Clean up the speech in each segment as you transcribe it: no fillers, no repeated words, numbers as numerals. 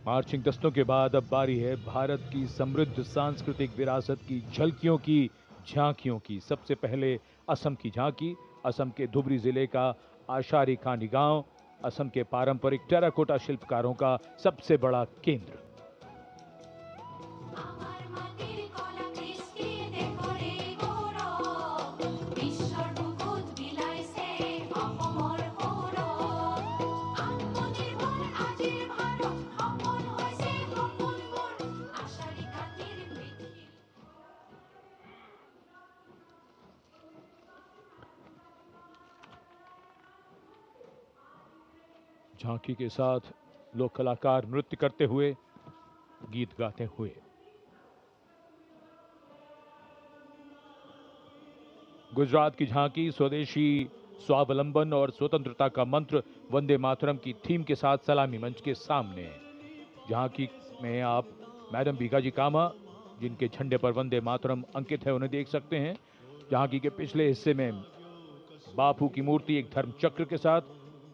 Marching दस्तों के बाद अब बारी है भारत की समृद्ध सांस्कृतिक विरासत की झलकियों की, झांकियों की। सबसे पहले असम की झांकी, असम के धुबरी जिले का आशारी खानी गांव, असम के पारंपरिक टेराकोटा शिल्पकारों का सबसे बड़ा केंद्र। झांकी के साथ लोक कलाकार नृत्य करते हुए, गीत गाते हुए। गुजरात की झांकी स्वदेशी स्वावलंबन और स्वतंत्रता का मंत्र वंदे मातरम की थीम के साथ सलामी मंच के सामने। झांकी में आप मैडम भीकाजी कामा, जिनके झंडे पर वंदे मातरम अंकित है, उन्हें देख सकते हैं। झांकी के पिछले हिस्से में बापू की मूर्ति एक धर्म चक्र के साथ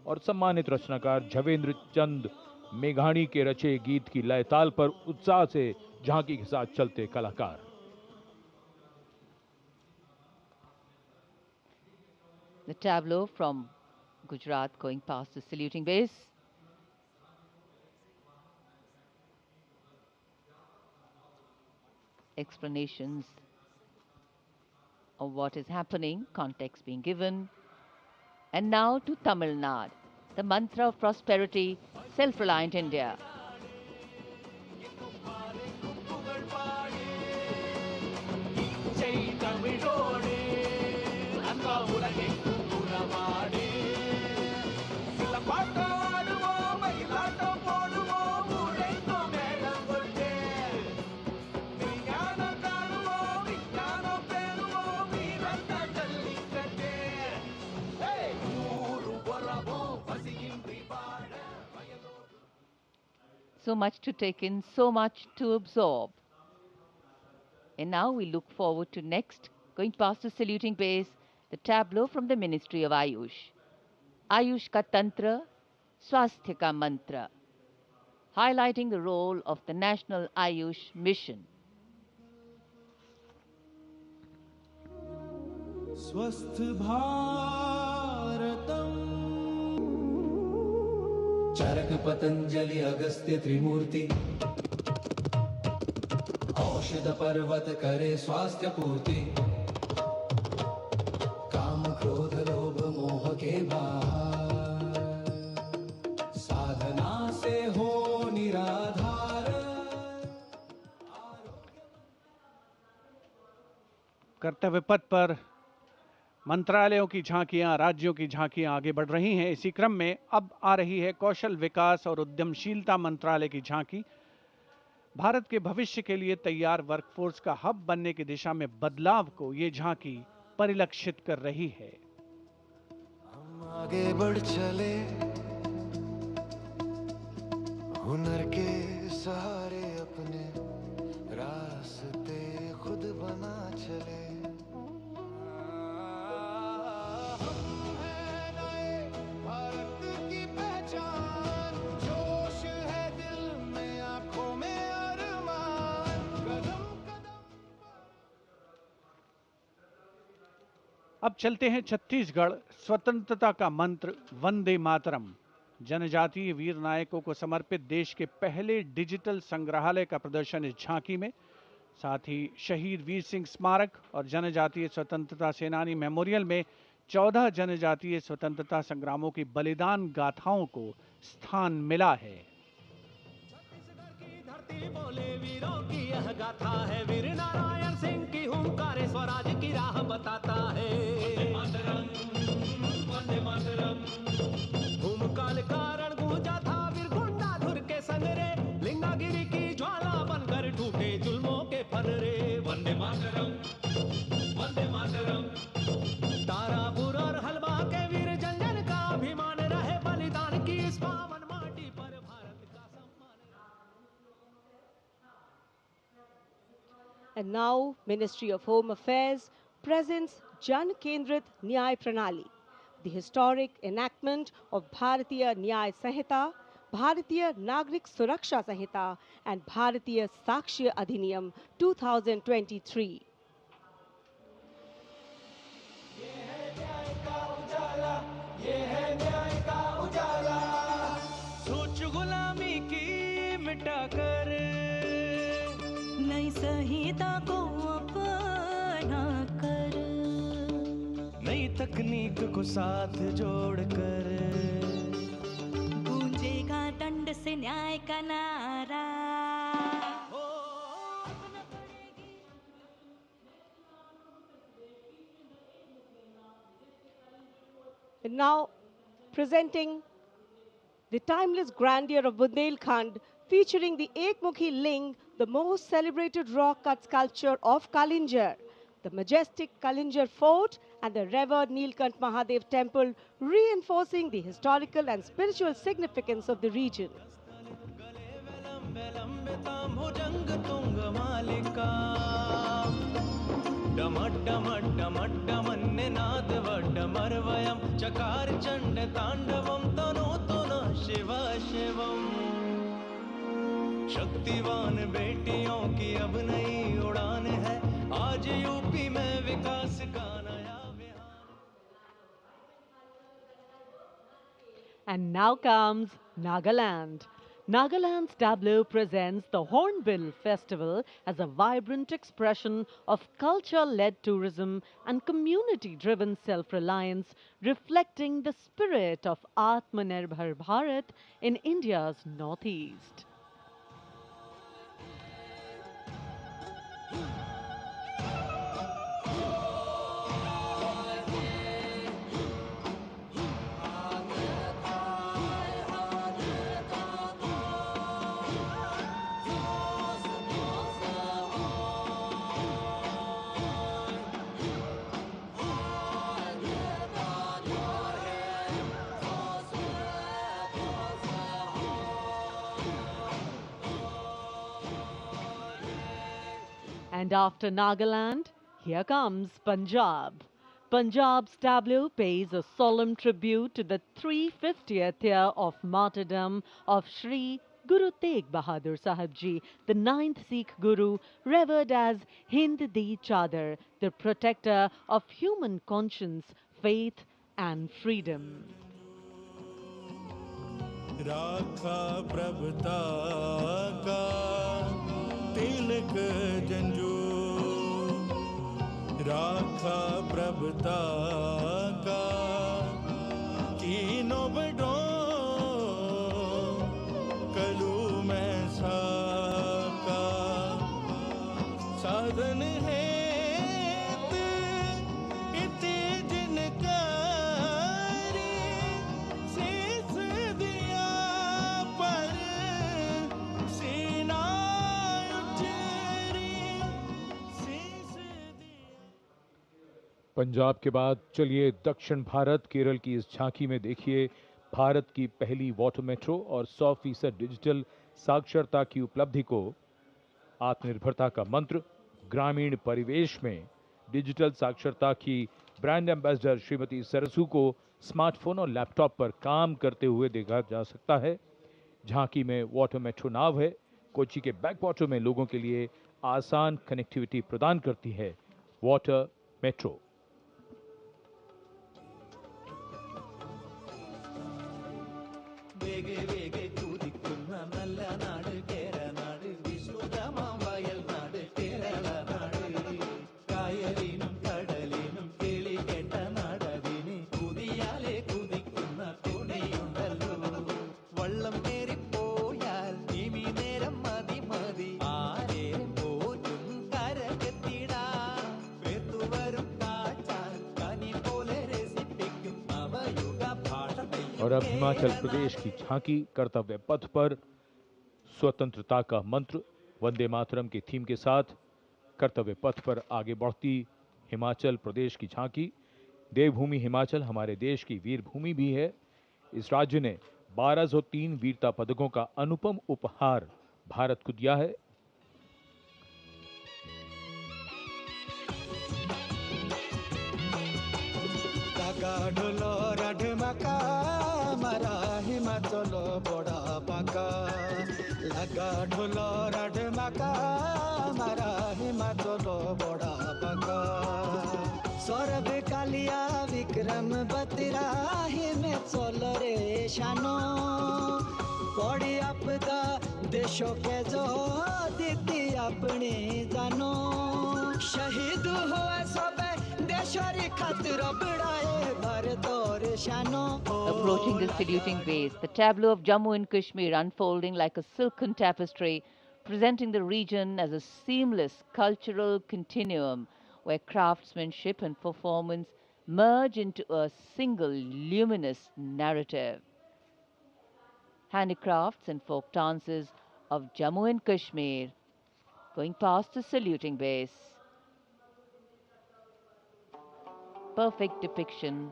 और सम्मानित रचनाकार झवेंद्र चंद मेघाणी के रचे गीत की लय ताल पर उत्साह से झांकी के साथ चलते कलाकार। The tableau from Gujarat going past the saluting base. Explanations of what is happening, context being given. And now to Tamil Nadu, the mantra of prosperity, self-reliant India. So much to take in, so much to absorb. And now we look forward to next, going past the saluting base, the tableau from the Ministry of Ayush. Ayush ka Tantra, Swasthya ka Mantra, highlighting the role of the National Ayush Mission. स्वस्थ भारतम चरक पतंजलि अगस्त्य त्रिमूर्ति औषध पर्वत करे स्वास्थ्य पूर्ति काम क्रोध लोभ मोह के बाहर साधना से हो निराधार। कर्तव्य पथ पर मंत्रालयों की झांकियां, राज्यों की झांकियां आगे बढ़ रही हैं। इसी क्रम में अब आ रही है कौशल विकास और उद्यमशीलता मंत्रालय की झांकी। भारत के भविष्य के लिए तैयार वर्कफोर्स का हब बनने की दिशा में बदलाव को ये झांकी परिलक्षित कर रही है। हम आगे बढ़ चले हुनर के सहारे अपने रास्ते खुद बना चले। अब चलते हैं छत्तीसगढ़। स्वतंत्रता का मंत्र वंदे मातरम, जनजातीय वीर नायकों को समर्पित देश के पहले डिजिटल संग्रहालय का प्रदर्शन इस झांकी में। साथ ही शहीद वीर सिंह स्मारक और जनजातीय स्वतंत्रता सेनानी मेमोरियल में 14 जनजातीय स्वतंत्रता संग्रामों की बलिदान गाथाओं को स्थान मिला है। छत्तीसगढ़ की धरती बोले वीरों की यह गाथा है, वीर नारायण सिंह की हुंकार स्वराज की राह बताता है। वंदे मातरम, भूमकाल कारण गूंजा था वीर गुंडाधुर के संग रे, लिंगागिरी की ज्वाला बनकर टूटे जुल्मों के फन रे। वंदे मातरम, वंदे मातरम, तारापुर और हलवा के वीर जंजन का अभिमान रहे, बलिदान की इस पावन माटी पर भारत का सम्मान। And now, Ministry of Home Affairs presents Jan Kendrit Nyay Pranali, the historic enactment of Bharatiya Nyay Sanhita, Bharatiya Nagrik Suraksha Sanhita and Bharatiya Sakshya Adhiniyam 2023. सोच गुलामी की मिटाकर नई संहिता को अपना कर, नई तकनीक को साथ जोड़कर गूंजेगा दंड से न्याय का नारा। And now presenting the timeless grandeur of Bundelkhand, featuring the Ekmukhi Ling, the most celebrated rock cut sculpture of Kalinjar, the majestic Kalinjar Fort and the revered Nilkant Mahadev Temple, reinforcing the historical and spiritual significance of the region. चकार चंड तांडवम तनो तुन शिव शिवम। शक्तिवान बेटियों की अब नई उड़ान है, आज यूपी में विकास का नया विहार। And now comes Nagaland. Nagaland's tableau presents the Hornbill Festival as a vibrant expression of culture-led tourism and community-driven self-reliance, reflecting the spirit of Atmanirbhar Bharat in India's northeast. And after Nagaland, here comes Punjab. Punjab's tableau pays a solemn tribute to the 350th year of martyrdom of Shri Guru Tegh Bahadur Sahib Ji, the 9th Sikh Guru, revered as Hind Di Chadar, the protector of human conscience, faith and freedom. राखा प्रभुता का तिलक जंजू, राखा प्रभुता का कीनो बडो कलू में साका साधन है इते जिनकारी शीस दिया पर सीना उचेरी शीस दिया। पंजाब के बाद चलिए दक्षिण भारत केरल की इस झांकी में देखिए भारत की पहली वाटर मेट्रो और 100% डिजिटल साक्षरता की उपलब्धि को। आत्मनिर्भरता का मंत्र, ग्रामीण परिवेश में डिजिटल साक्षरता की ब्रांड एम्बेसडर श्रीमती सरसू को स्मार्टफोन और लैपटॉप पर काम करते हुए देखा जा सकता है। झांकी में वाटर मेट्रो नाव है, कोच्चि के बैकवाटर में लोगों के लिए आसान कनेक्टिविटी प्रदान करती है वाटर मेट्रो। വേഗേ വേഗേ കുതിക്കുന്ന നല്ല നാട് കേരനാട്, വിശുദ്ധമാം വയൽ നാട് കേരളനാട്, കായലിനും കടലിനും കിളി കേട്ട നാടതിന് കുതിയാലെ കുതിക്കുന്ന തുണിയുണ്ടല്ലോ, വള്ളം കേറിപ്പോയാൽ ഇനി നേരം മതി മതി ആരെ പോറ്റും കരകെത്തിടാം, വേർത്തുവരും കാറ്റാൽ കനി പോലെ രസിപ്പിക്കും നവയുഗ ഭാഷ। और अब हिमाचल प्रदेश की झांकी कर्तव्य पथ पर स्वतंत्रता का मंत्र वंदे मातरम के थीम के साथ कर्तव्य पथ पर आगे बढ़ती हिमाचल प्रदेश की झांकी। देवभूमि हिमाचल हमारे देश की वीर भूमि भी है। इस राज्य ने 1203 वीरता पदकों का अनुपम उपहार भारत को दिया है। ढोलो राढ मका मारा हिमाचल बड़ा गा ढोलो राड माका मारा हिमा चलो बड़ा बका सौरभ कालिया विक्रम बतरा हिमे चलो रे शानो पड़ी आपका देशों के जो दीदी अपने जानो शहीद हुआ सब देशरी खातिर बढ़ाए भारत और शानो. Approaching the saluting base, the tableau of Jammu and Kashmir unfolding like a silken tapestry, presenting the region as a seamless cultural continuum where craftsmanship and performance merge into a single luminous narrative. Handicrafts and folk dances of Jammu and Kashmir going past the saluting base. Perfect depiction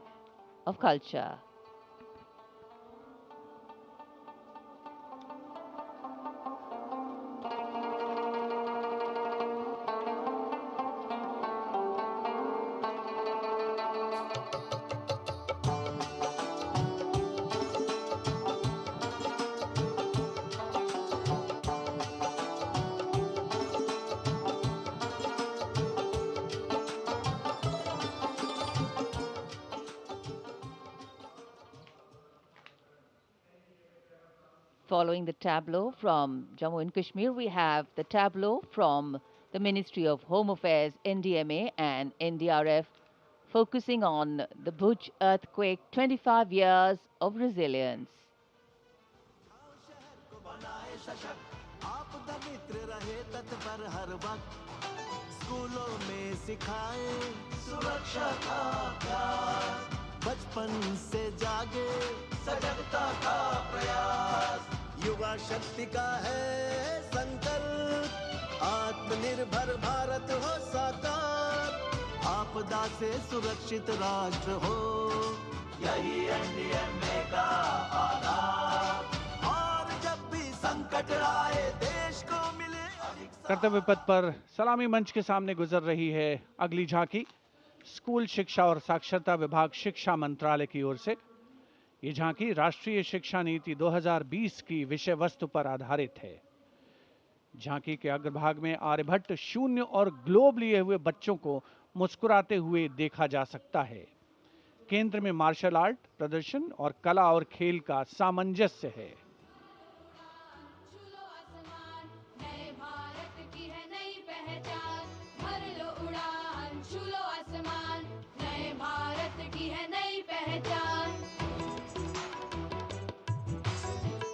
of culture. Following the tableau from Jammu and Kashmir, we have the tableau from the Ministry of Home Affairs, NDMA and NDRF, focusing on the Bhuj earthquake, 25 years of resilience. स्कूलों में सिखाए सुरक्षा का अभ्यास बचपन से जागे सजगता का प्रयास युवा शक्ति का है संकल्प आत्मनिर्भर भारत हो साकार आपदा से सुरक्षित राष्ट्र हो यही एनडीएमए का आधार और जब भी संकट आए देश को मिले कर्तव्य पथ पर सलामी मंच के सामने गुजर रही है अगली झांकी स्कूल शिक्षा और साक्षरता विभाग शिक्षा मंत्रालय की ओर से. ये झांकी राष्ट्रीय शिक्षा नीति 2020 की विषय वस्तु पर आधारित है. झांकी के अग्रभाग में आर्यभट्ट शून्य और ग्लोब लिए हुए बच्चों को मुस्कुराते हुए देखा जा सकता है. केंद्र में मार्शल आर्ट प्रदर्शन और कला और खेल का सामंजस्य है.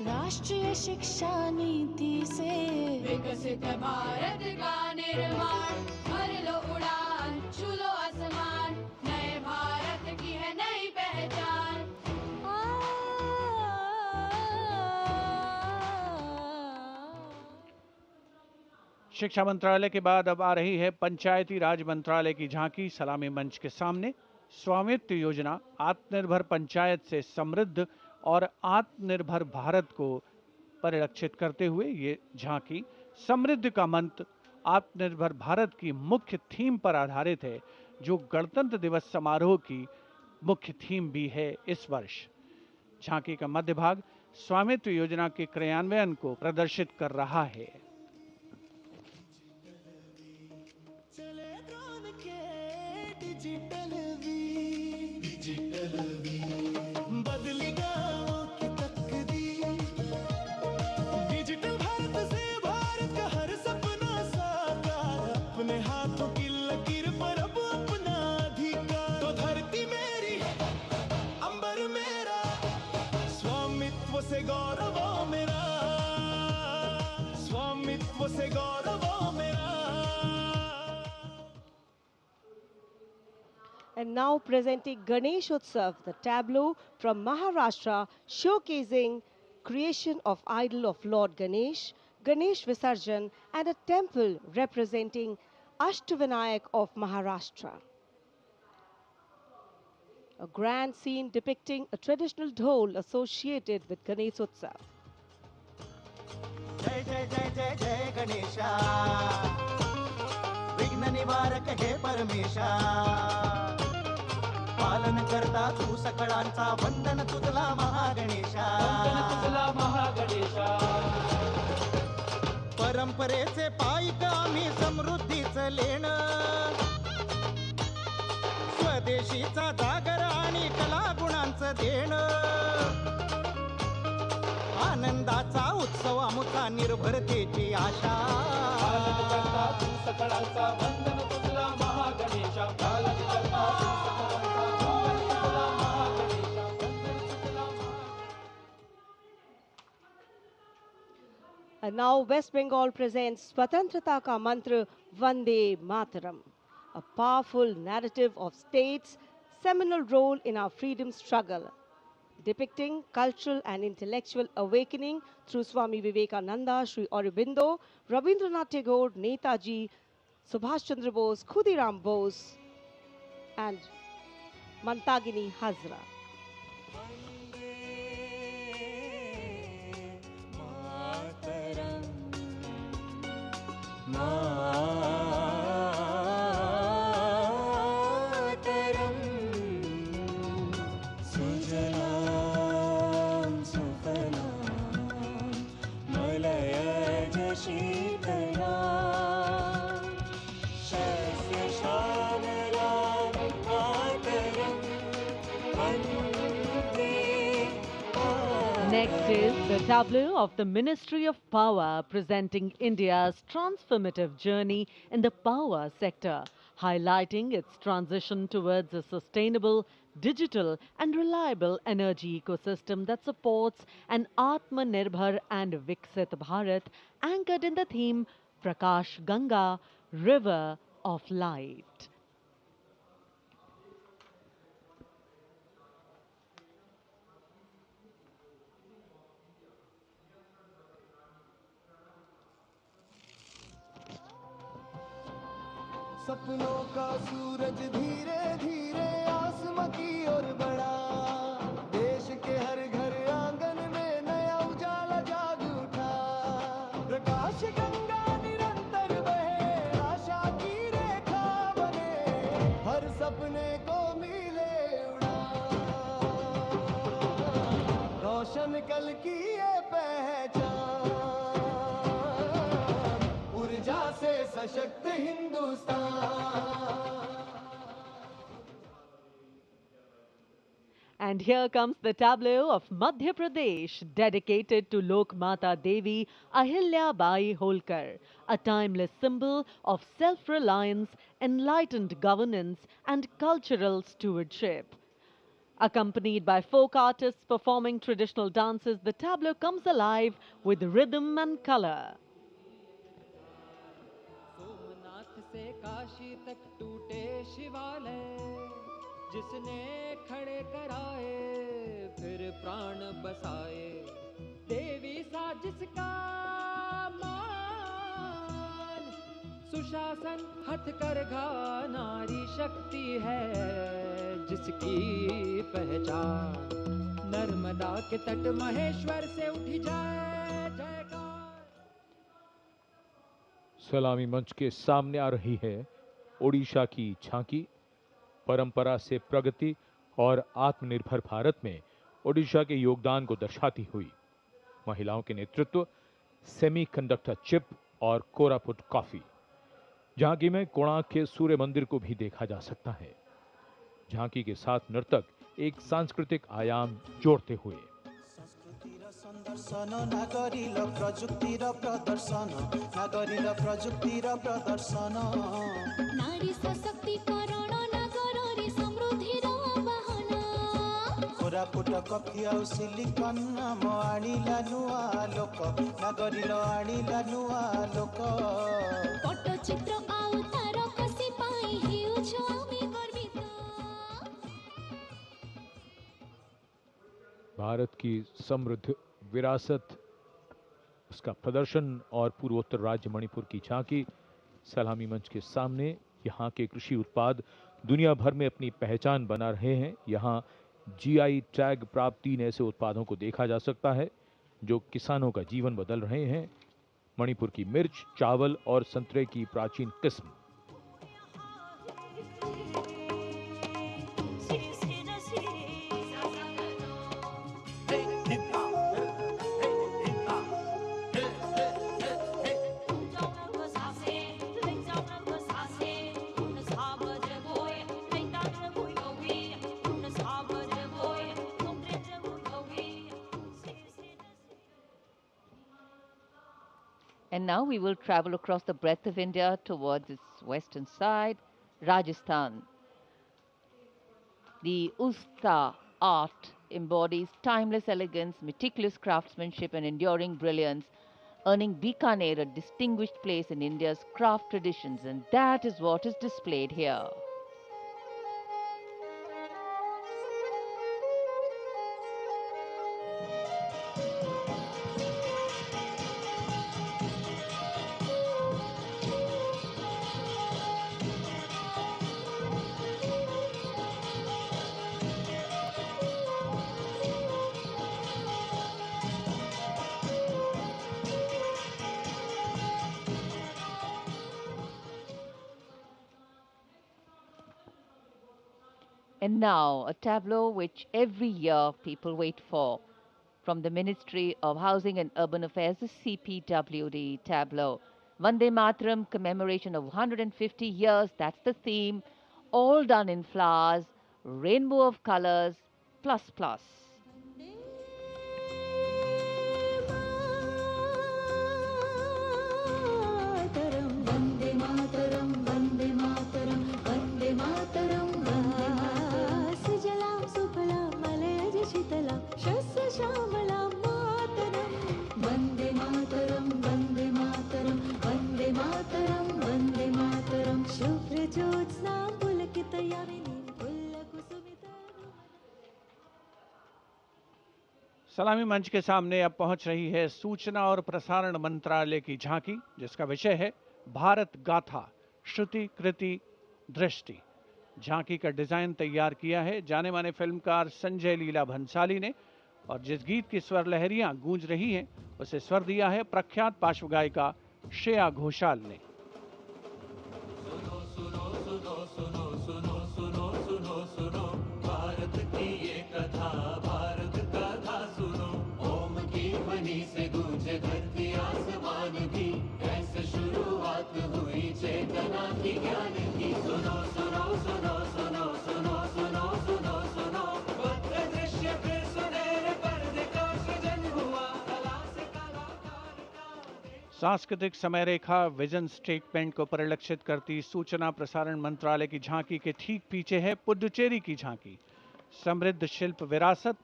राष्ट्रीय शिक्षा नीति से विकसित भारत का निर्माण भर लो उड़ान छू लो आसमान नए भारत की है नई पहचान. शिक्षा मंत्रालय के बाद अब आ रही है पंचायती राज मंत्रालय की झांकी सलामी मंच के सामने. स्वामित्व योजना आत्मनिर्भर पंचायत से समृद्ध और आत्मनिर्भर भारत को परिलक्षित करते हुए ये झांकी समृद्धि का मंत्र आत्मनिर्भर भारत की मुख्य थीम पर आधारित है, जो गणतंत्र दिवस समारोह की मुख्य थीम भी है इस वर्ष. झांकी का मध्य भाग स्वामित्व योजना के क्रियान्वयन को प्रदर्शित कर रहा है. And now presenting Ganesh Utsav, the tableau from Maharashtra showcasing creation of idol of Lord Ganesh, Ganesh Visarjan and a temple representing Ashtavinayak of Maharashtra. A grand scene depicting a traditional dhol associated with Ganesh Utsav. जय जय जय जय जय गणेशा विघ्न निवारक हे परमेशा पालन करता तू सकळांचा वंदन तुझला महागणेशा वंदन तुझला महागणेशा परंपरेचे पायिक आम्ही समृद्धीचं लेणं स्वदेशीचा जागर आणि कला गुणांचं देणं आनंदाचा उत्सव आमचा निर्भरतेची आशा सकळाचा वंदन तुझला महागणेशा And now West Bengal presents Swatantrata Ka Mantra Vande Mataram, a powerful narrative of state's seminal role in our freedom struggle, depicting cultural and intellectual awakening through Swami Vivekananda, Sri Aurobindo, Rabindranath Tagore, Netaji, Subhash Chandra Bose, Khudiram Bose, and Mantagini Hazra. Next is the tableau of the Ministry of Power presenting India's transformative journey in the power sector, highlighting its transition towards a sustainable, digital and reliable energy ecosystem that supports an Atmanirbhar and Viksit Bharat anchored in the theme Prakash Ganga, River of Light. सपनों का सूरज धीरे धीरे आसमां की ओर बढ़ा देश के हर घर आंगन में नया उजाला जाग उठा प्रकाश गंगा निरंतर बहे आशा की रेखा बने हर सपने को मिले उड़ा रोशन कल की ये पहचान ऊर्जा से सशक्त Hindustan. And here comes the tableau of Madhya Pradesh, dedicated to Lok Mata Devi Ahilya Bai Holkar, a timeless symbol of self-reliance, enlightened governance and cultural stewardship. Accompanied by folk artists performing traditional dances, the tableau comes alive with rhythm and color. Somnath से काशी तक टूटे शिवालय जिसने खड़े कराए फिर प्राण बसाए देवी सा जिसका मान सुशासन हथकरघा नारी शक्ति है जिसकी पहचान नर्मदा के तट महेश्वर से उठी जाए जयकार. सलामी मंच के सामने आ रही है ओडिशा की झांकी. परंपरा से प्रगति और आत्मनिर्भर भारत में ओडिशा के योगदान को दर्शाती हुई महिलाओं के नेतृत्व, सेमीकंडक्टर चिप और कोरापुट कॉफी. झांकी में कोणार्क के सूर्य मंदिर को भी देखा जा सकता है. झांकी के साथ नर्तक एक सांस्कृतिक आयाम जोड़ते हुए दर्शन नागरिल प्रजुक्तिर प्रदर्शन नागरिल प्रजुक्तिर प्रदर्शन नारी सशक्तिकरण नगर रे समृद्धिर बहना कोरापुट कफी आउ सिलिकन नाम आनिला नुआ लोक नागरिल आनिला नुआ लोक पट्टचित्र आउ तार कसी पाई हेउछ आमी गर्वित. भारत की समृद्ध विरासत, उसका प्रदर्शन और पूर्वोत्तर राज्य मणिपुर की झांकी. सलामी मंच के सामने यहाँ के कृषि उत्पाद दुनिया भर में अपनी पहचान बना रहे हैं. यहाँ जीआई टैग प्राप्त 3 ऐसे उत्पादों को देखा जा सकता है जो किसानों का जीवन बदल रहे हैं. मणिपुर की मिर्च, चावल और संतरे की प्राचीन किस्म. And now we will travel across the breadth of India towards its western side, Rajasthan. The Usta art embodies timeless elegance, meticulous craftsmanship and enduring brilliance, earning Bikaner a distinguished place in India's craft traditions, and that is what is displayed here. And now, a tableau which every year people wait for. From the Ministry of Housing and Urban Affairs, the CPWD tableau. Vande Mataram commemoration of 150 years, that's the theme. All done in flowers, rainbow of colors, plus plus. सलामी मंच के सामने अब पहुंच रही है सूचना और प्रसारण मंत्रालय की झांकी, जिसका विषय है भारत गाथा श्रुति कृति दृष्टि। झांकी का डिजाइन तैयार किया है जाने माने फिल्मकार संजय लीला भंसाली ने, और जिस गीत की स्वर लहरियां गूंज रही हैं उसे स्वर दिया है प्रख्यात पार्श्व गायिका श्रेया घोषाल ने। भारत की ये कथा, भारत कथा सुनो, ओम की ध्वनि से गूंजे धरती आसमान भी, ऐसे शुरुआत हुई चेतना की ज्ञान की। सुनो सुनो सुनो सुनो सुनो सुनो सुनो सुनो, भव्य दृश्य फिर सुनहरे पर्दे का सृजन हुआ, कला से कलाकार का। सांस्कृतिक समय रेखा विजन स्टेटमेंट को परिलक्षित करती सूचना प्रसारण मंत्रालय की झांकी के ठीक पीछे है पुडुचेरी की झांकी। समृद्ध शिल्प विरासत,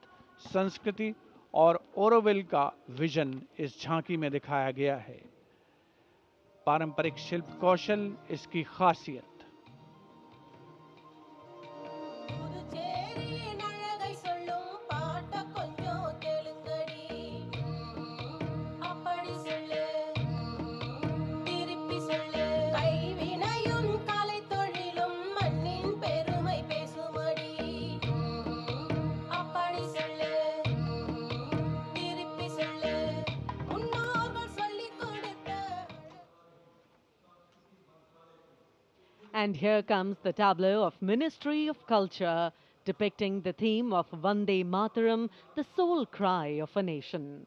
संस्कृति और ओरोविल का विजन इस झांकी में दिखाया गया है। पारंपरिक शिल्प कौशल इसकी खासियत। And here comes the tableau of Ministry of Culture, depicting the theme of Vande Mataram, the soul cry of a nation.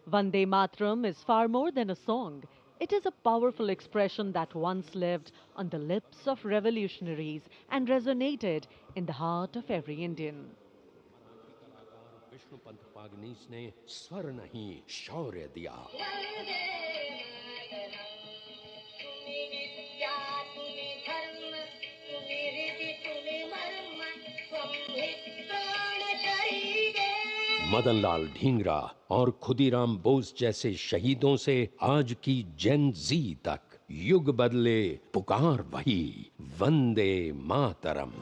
Vande Mataram is far more than a song. It is a powerful expression that once lived on the lips of revolutionaries and resonated in the heart of every Indian. Vishnupant Pagnis ने स्वर नहीं शौर्य दिया। मदनलाल ढींगरा और खुदीराम बोस जैसे शहीदों से आज की जेन जी तक युग बदले, पुकार वही, वंदे मातरम।